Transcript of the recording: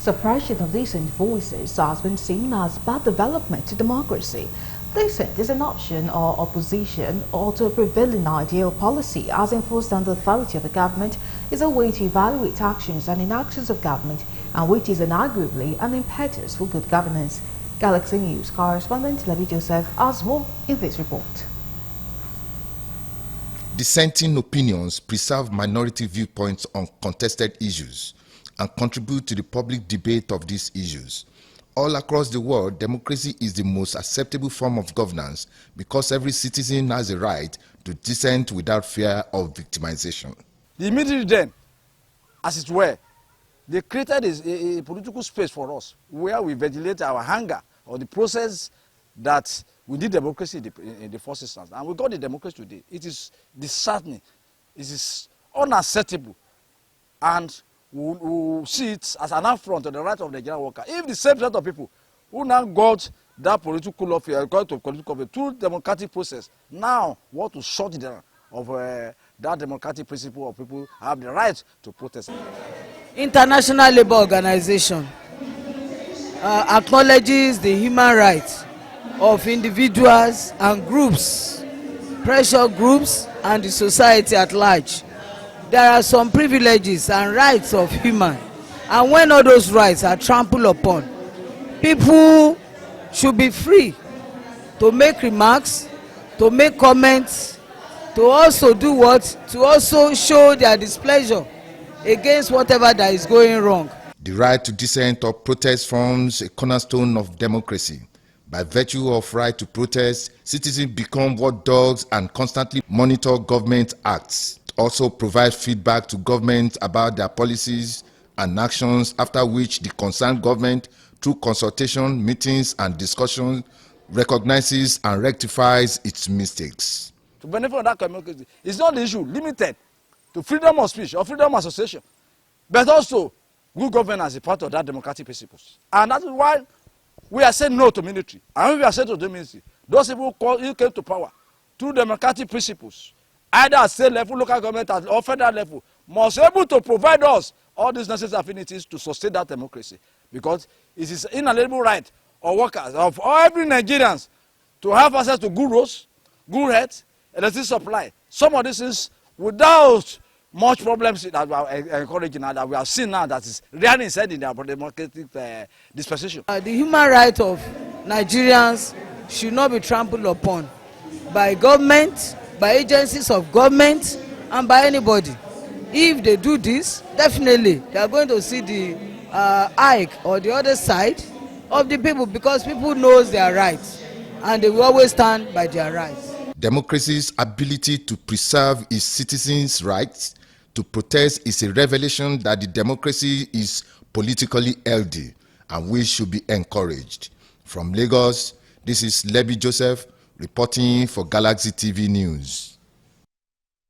Suppression of Dissent voices has been seen as bad development to democracy. Dissent is an option or opposition or to a prevailing idea or policy as enforced under the authority of the government is a way to evaluate actions and inactions of government and which is inarguably an impetus for good governance. Galaxy News correspondent Levi Joseph has more in this report. Dissenting opinions preserve minority viewpoints on contested issues and contribute to the public debate of these issues. All across the world, democracy is the most acceptable form of governance because every citizen has a right to dissent without fear of victimization. The military then, as it were, they created a political space for us where we ventilate our anger or the process that we need democracy in the first instance. And we got the democracy today. It is disheartening. It is unacceptable. And we see it as an affront to the right of the Nigerian worker. If the same set of people who now got that political office, through democratic process, now want to shut down of that democratic principle of people have the right to protest. International Labour Organization acknowledges the human rights of individuals and groups, pressure groups, and the society at large. There are some privileges and rights of human, and when all those rights are trampled upon, people should be free to make remarks, to make comments, to also do what? To also show their displeasure against whatever that is going wrong. The right to dissent or protest forms a cornerstone of democracy. By virtue of right to protest, citizens become watchdogs and constantly monitor government acts. It also provides feedback to government about their policies and actions, after which the concerned government, through consultation, meetings and discussions, recognizes and rectifies its mistakes. To benefit from that community, it's not the issue limited to freedom of speech or freedom of association, but also good governance is part of that democratic principles. And that is why we are saying no to military. And when we are saying to the military, those people who came to power through democratic principles, either at state level, local government, or federal level, must be able to provide us all these necessary affinities to sustain that democracy. Because it is inalienable right of workers, of every Nigerians, to have access to good roads, good health, electricity supply. Some of this is without much problems that we are encouraging now, that we have seen now that is really said in the democratic dispensation. The human right of Nigerians should not be trampled upon by government, by agencies of government, and by anybody. If they do this, definitely they are going to see the eye or the other side of the people, because people knows their rights and they will always stand by their rights. Democracy's ability to preserve its citizens' rights to protest is a revelation that the democracy is politically healthy and which should be encouraged. From Lagos, this is Levi Joseph reporting for Galaxy TV News.